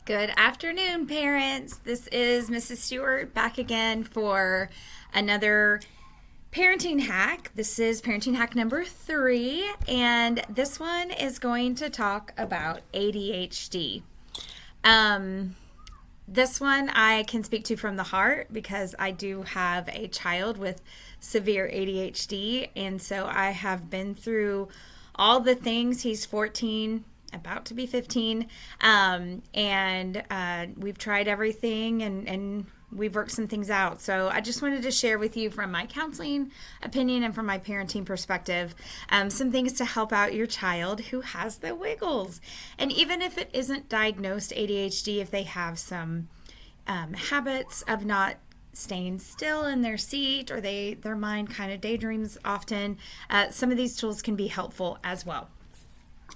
Good afternoon, parents. This is Mrs. Stewart back again for another parenting hack. This is parenting hack number 3, and this one is going to talk about ADHD. This one I can speak to from the heart because I do have a child with severe ADHD, and so I have been through all the things. He's 14, about to be 15, and we've tried everything, and we've worked some things out. So I just wanted to share with you from my counseling opinion and from my parenting perspective some things to help out your child who has the wiggles. And even if it isn't diagnosed ADHD, if they have some habits of not staying still in their seat, or their mind kind of daydreams often, some of these tools can be helpful as well.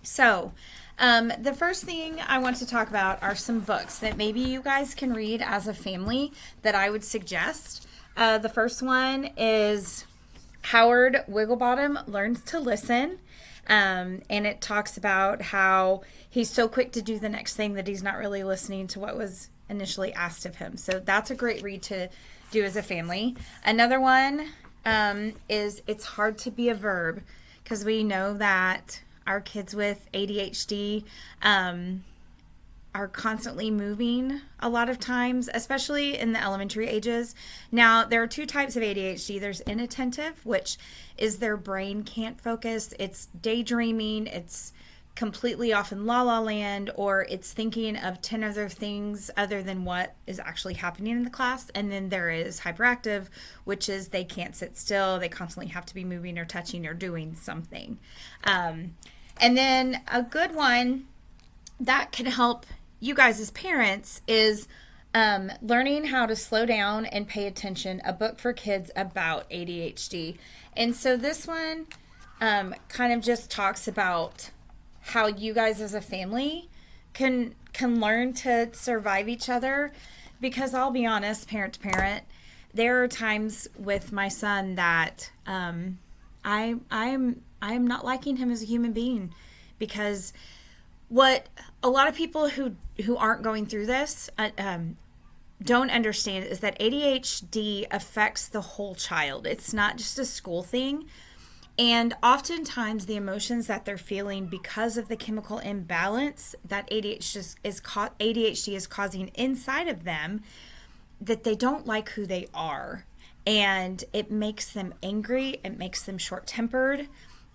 So the first thing I want to talk about are some books that maybe you guys can read as a family that I would suggest. The first one is Howard Wigglebottom Learns to Listen. And it talks about how he's so quick to do the next thing that he's not really listening to what was initially asked of him. So that's a great read to do as a family. Another one is It's Hard to Be a Verb, because we know that our kids with ADHD are constantly moving a lot of times, especially in the elementary ages. Now, there are 2 types of ADHD. There's inattentive, which is their brain can't focus. It's daydreaming. It's completely off in la-la land, or it's thinking of 10 other things other than what is actually happening in the class. And then there is hyperactive, which is they can't sit still. They constantly have to be moving or touching or doing something. And then a good one that can help you guys as parents is Learning How to Slow Down and Pay Attention, a book for kids about ADHD. And so this one kind of just talks about how you guys as a family can learn to survive each other. Because I'll be honest, parent to parent, there are times with my son that I'm not liking him as a human being, because what a lot of people who aren't going through this don't understand is that ADHD affects the whole child. It's not just a school thing. And oftentimes the emotions that they're feeling because of the chemical imbalance that ADHD is causing inside of them, that they don't like who they are. And it makes them angry. It makes them short-tempered.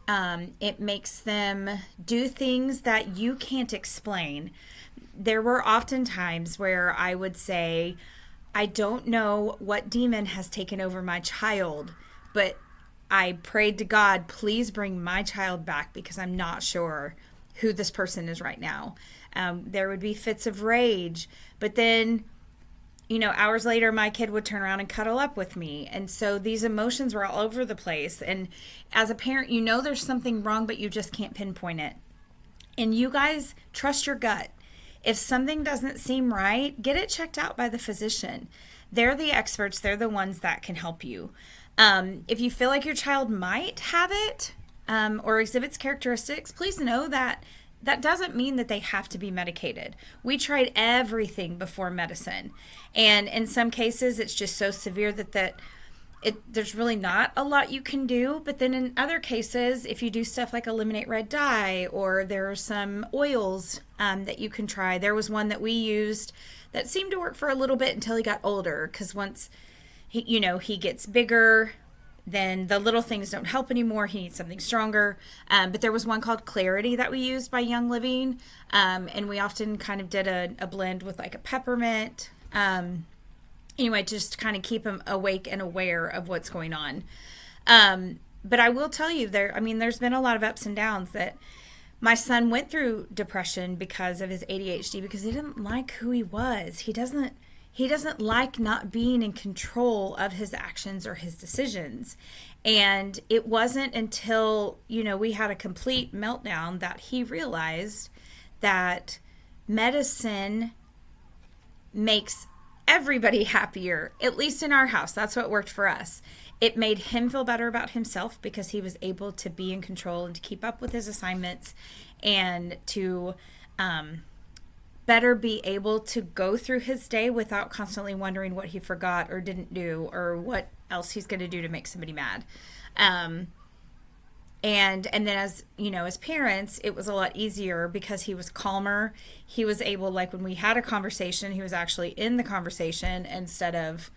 It makes them do things that you can't explain. There were often times where I would say, I don't know what demon has taken over my child, but I prayed to God, please bring my child back, because I'm not sure who this person is right now. There would be fits of rage, but then hours later, my kid would turn around and cuddle up with me. And so these emotions were all over the place. And as a parent, there's something wrong, but you just can't pinpoint it. And you guys trust your gut. If something doesn't seem right, get it checked out by the physician. They're the experts. They're the ones that can help you. If you feel like your child might have it or exhibits characteristics, please know that doesn't mean that they have to be medicated. We tried everything before medicine. And in some cases, it's just so severe that there's really not a lot you can do. But then in other cases, if you do stuff like eliminate red dye, or there are some oils that you can try. There was one that we used that seemed to work for a little bit until he got older, because once he gets bigger, then the little things don't help anymore. He needs something stronger. But there was one called Clarity that we used by Young Living. And we often kind of did a blend with like a peppermint. Just to kind of keep him awake and aware of what's going on. But I will tell you, there's been a lot of ups and downs. That my son went through depression because of his ADHD, because he didn't like who he was. He doesn't like not being in control of his actions or his decisions. And it wasn't until, we had a complete meltdown that he realized that medicine makes everybody happier, at least in our house. That's what worked for us. It made him feel better about himself because he was able to be in control and to keep up with his assignments and to better be able to go through his day without constantly wondering what he forgot or didn't do or what else he's going to do to make somebody mad. And then, as you know, as parents, it was a lot easier because he was calmer. He was able, like when we had a conversation, he was actually in the conversation instead of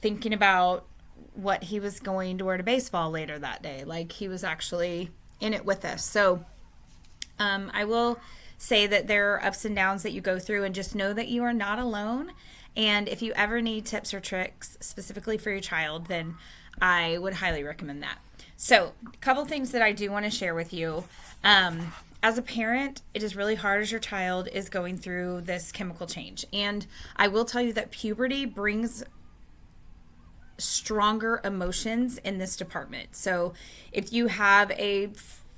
thinking about what he was going to wear to baseball later that day. Like, he was actually in it with us. So I will say that there are ups and downs that you go through, and just know that you are not alone. And if you ever need tips or tricks specifically for your child, then I would highly recommend that. So a couple things that I do want to share with you. As a parent, it is really hard as your child is going through this chemical change. And I will tell you that puberty brings stronger emotions in this department. So if you have a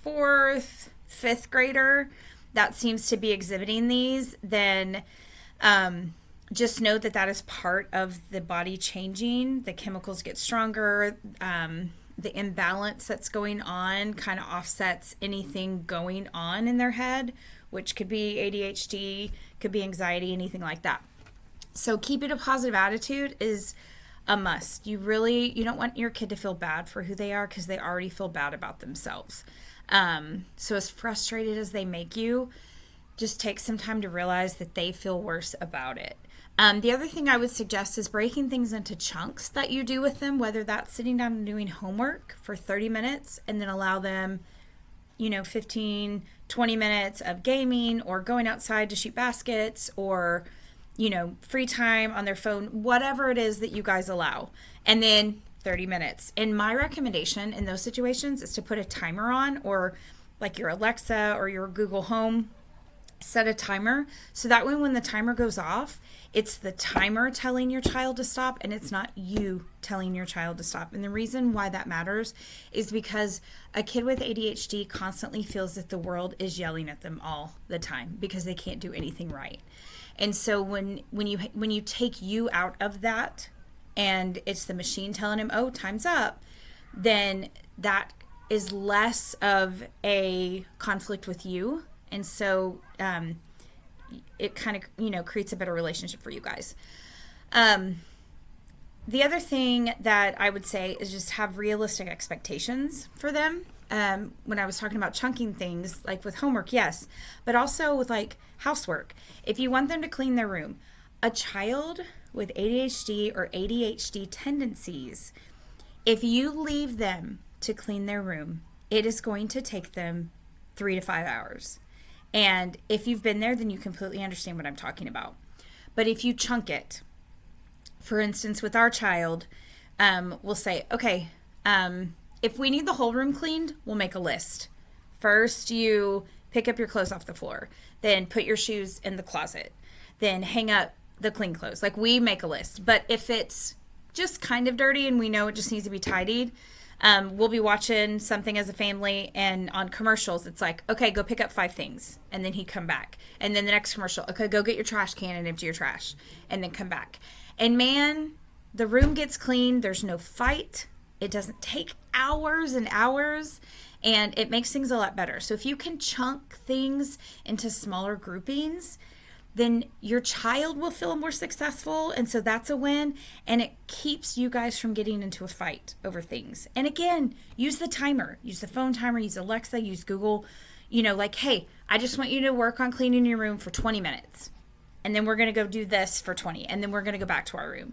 4th, 5th grader that seems to be exhibiting these, then just know that that is part of the body changing. The chemicals get stronger. The imbalance that's going on kind of offsets anything going on in their head, which could be ADHD, could be anxiety, anything like that. So keeping a positive attitude is a must. You don't want your kid to feel bad for who they are, because they already feel bad about themselves. So as frustrated as they make you, just take some time to realize that they feel worse about it. The other thing I would suggest is breaking things into chunks that you do with them, whether that's sitting down and doing homework for 30 minutes and then allow them, 15, 20 minutes of gaming or going outside to shoot baskets or, free time on their phone, whatever it is that you guys allow. And then 30 minutes. And my recommendation in those situations is to put a timer on, or like your Alexa or your Google Home, set a timer. So that way when the timer goes off, it's the timer telling your child to stop, and it's not you telling your child to stop. And the reason why that matters is because a kid with ADHD constantly feels that the world is yelling at them all the time because they can't do anything right. And so when you take you out of that, and it's the machine telling him, oh, time's up, then that is less of a conflict with you. And so it kind of, creates a better relationship for you guys. The other thing that I would say is just have realistic expectations for them. When I was talking about chunking things, like with homework, yes, but also with like housework. If you want them to clean their room, a child with ADHD or ADHD tendencies, if you leave them to clean their room, it is going to take them 3 to 5 hours. And if you've been there, then you completely understand what I'm talking about. But if you chunk it, for instance, with our child, we'll say, okay, if we need the whole room cleaned, we'll make a list. First, you pick up your clothes off the floor, then put your shoes in the closet, then hang up the clean clothes. Like, we make a list. But if it's just kind of dirty and we know it just needs to be tidied, we'll be watching something as a family, and on commercials, it's like, okay, go pick up 5 things. And then he'd come back. And then the next commercial, okay, go get your trash can and empty your trash. And then come back. And man, the room gets cleaned. There's no fight. It doesn't take hours and hours. And it makes things a lot better. So if you can chunk things into smaller groupings, then your child will feel more successful. And so that's a win. And it keeps you guys from getting into a fight over things. And again, use the timer. Use the phone timer. Use Alexa. Use Google. Like, hey, I just want you to work on cleaning your room for 20 minutes. And then we're going to go do this for 20. And then we're going to go back to our room.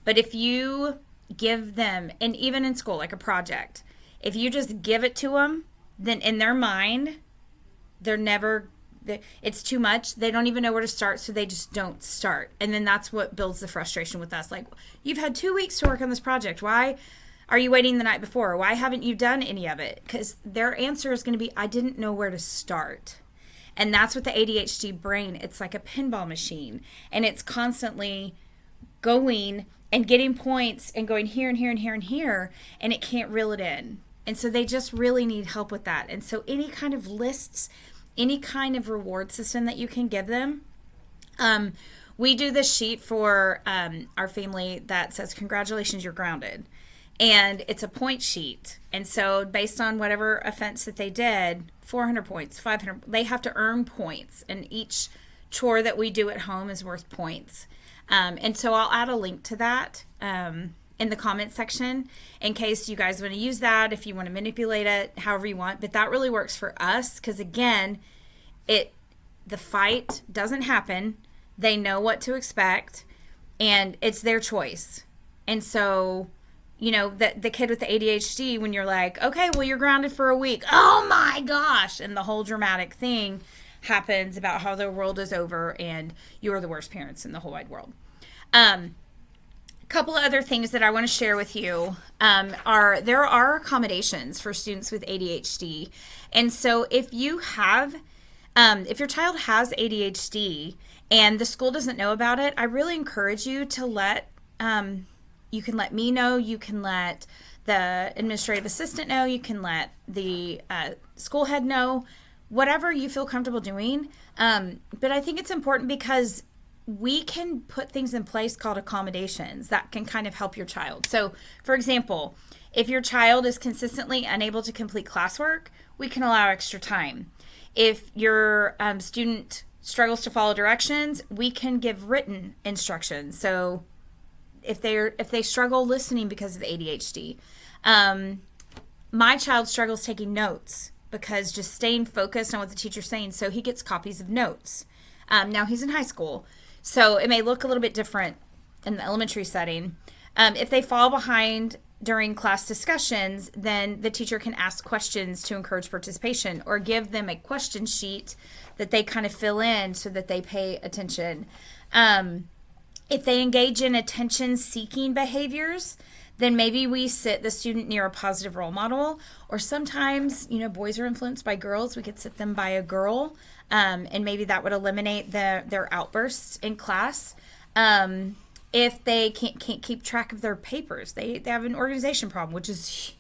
But if you give them, and even in school, like a project, if you just give it to them, then in their mind, it's too much. They don't even know where to start, so they just don't start. And then that's what builds the frustration with us. Like, you've had 2 weeks to work on this project. Why are you waiting the night before? Why haven't you done any of it? Because their answer is going to be, I didn't know where to start. And that's what the ADHD brain, it's like a pinball machine. And it's constantly going and getting points and going here and here and here and here, and it can't reel it in. And so they just really need help with that. And so any kind of lists, any kind of reward system that you can give them. We do this sheet for our family that says, congratulations, you're grounded. And it's a point sheet. And so based on whatever offense that they did, 400 points, 500, they have to earn points. And each chore that we do at home is worth points. And so I'll add a link to that in the comment section in case you guys want to use that, if you want to manipulate it, however you want. But that really works for us because, again, the fight doesn't happen. They know what to expect, and it's their choice. And so, the kid with the ADHD, when you're like, okay, well, you're grounded for a week. Oh, my gosh. And the whole dramatic thing happens about how the world is over and you are the worst parents in the whole wide world. A couple of other things that I want to share with you there are accommodations for students with ADHD. And so if your child has ADHD and the school doesn't know about it, I really encourage you to you can let me know, you can let the administrative assistant know, you can let the school head know, whatever you feel comfortable doing. But I think it's important because we can put things in place called accommodations that can kind of help your child. So, for example, if your child is consistently unable to complete classwork, we can allow extra time. If your student struggles to follow directions, we can give written instructions. So if they struggle listening because of ADHD, my child struggles taking notes because just staying focused on what the teacher's saying, so he gets copies of notes. Now he's in high school, so it may look a little bit different in the elementary setting. If they fall behind during class discussions, then the teacher can ask questions to encourage participation or give them a question sheet that they kind of fill in so that they pay attention. If they engage in attention-seeking behaviors, then maybe we sit the student near a positive role model, or sometimes, boys are influenced by girls. We could sit them by a girl, and maybe that would eliminate their outbursts in class. If they can't keep track of their papers, they have an organization problem, which is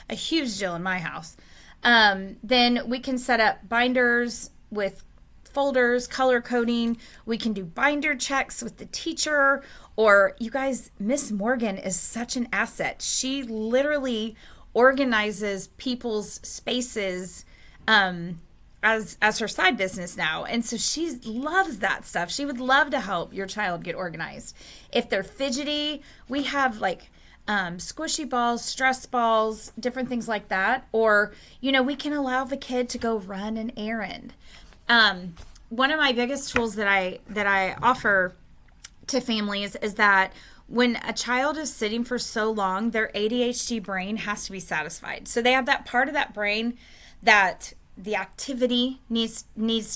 a huge deal in my house. Then we can set up binders with folders, color coding. We can do binder checks with the teacher. Or, you guys, Miss Morgan is such an asset. She literally organizes people's spaces as her side business now. And so she loves that stuff. She would love to help your child get organized. If they're fidgety, we have squishy balls, stress balls, different things like that. Or, we can allow the kid to go run an errand. One of my biggest tools that I offer to families is that when a child is sitting for so long, their ADHD brain has to be satisfied. So they have that part of that brain that the activity needs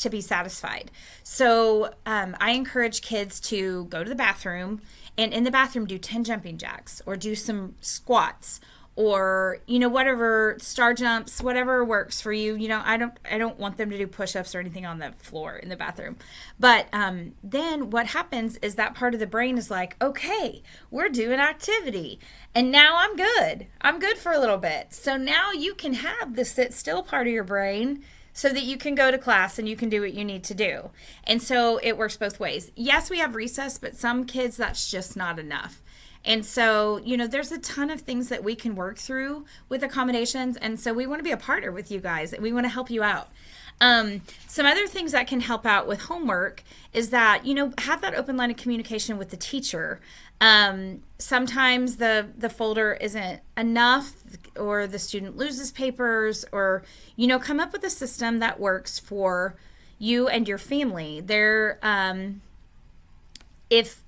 to be satisfied. So I encourage kids to go to the bathroom and in the bathroom do 10 jumping jacks or do some squats or, whatever, star jumps, whatever works for you. I don't want them to do push-ups or anything on the floor in the bathroom. But then what happens is that part of the brain is like, okay, we're doing activity. And now I'm good. I'm good for a little bit. So now you can have the sit still part of your brain so that you can go to class and you can do what you need to do. And so it works both ways. Yes, we have recess, but some kids, that's just not enough. And so, there's a ton of things that we can work through with accommodations. And so we want to be a partner with you guys. We want to help you out. Some other things that can help out with homework is that, have that open line of communication with the teacher. Sometimes the folder isn't enough or the student loses papers or, come up with a system that works for you and your family. If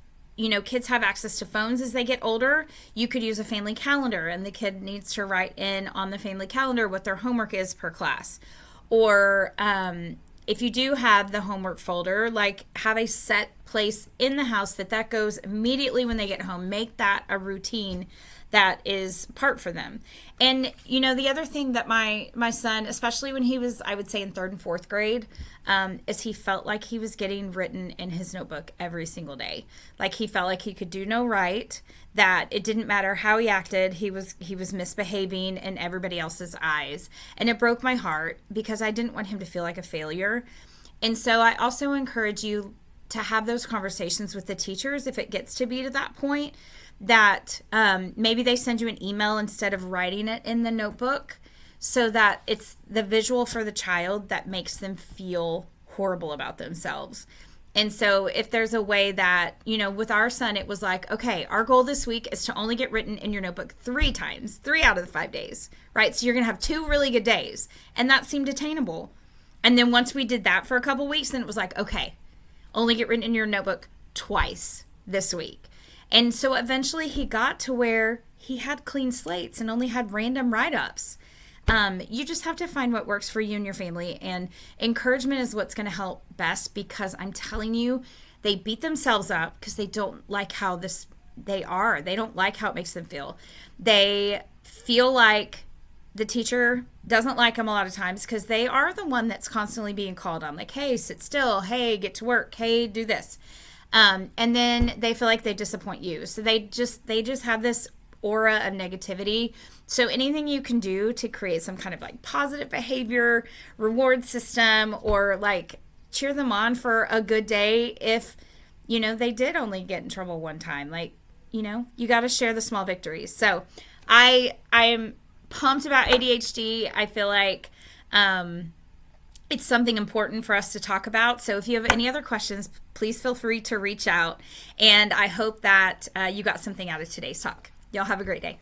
kids have access to phones as they get older, you could use a family calendar and the kid needs to write in on the family calendar what their homework is per class. Or if you do have the homework folder, have a set place in the house that goes immediately when they get home. Make that a routine that is part for them. And, the other thing that my son, especially when he was, I would say in 3rd and 4th grade, is he felt like he was getting written in his notebook every single day. Like he felt like he could do no right, that it didn't matter how he acted, he was misbehaving in everybody else's eyes. And it broke my heart because I didn't want him to feel like a failure. And so I also encourage you to have those conversations with the teachers if it gets to be to that point, that maybe they send you an email instead of writing it in the notebook so that it's the visual for the child that makes them feel horrible about themselves. And so if there's a way that, with our son, it was like, okay, our goal this week is to only get written in your notebook 3 times, 3 out of the 5 days, right? So you're going to have 2 really good days. And that seemed attainable. And then once we did that for a couple weeks, then it was like, okay, only get written in your notebook twice this week. And so eventually he got to where he had clean slates and only had random write-ups. You just have to find what works for you and your family. And encouragement is what's going to help best, because I'm telling you, they beat themselves up because they don't like how they are. They don't like how it makes them feel. They feel like the teacher doesn't like them a lot of times because they are the one that's constantly being called on. Like, hey, sit still. Hey, get to work. Hey, do this. And then they feel like they disappoint you. So they just have this aura of negativity. So anything you can do to create some kind of like positive behavior, reward system, or like cheer them on for a good day if, they did only get in trouble one time. Like, you got to share the small victories. So I'm pumped about ADHD. I feel like it's something important for us to talk about. So if you have any other questions, please feel free to reach out. And I hope that you got something out of today's talk. Y'all have a great day.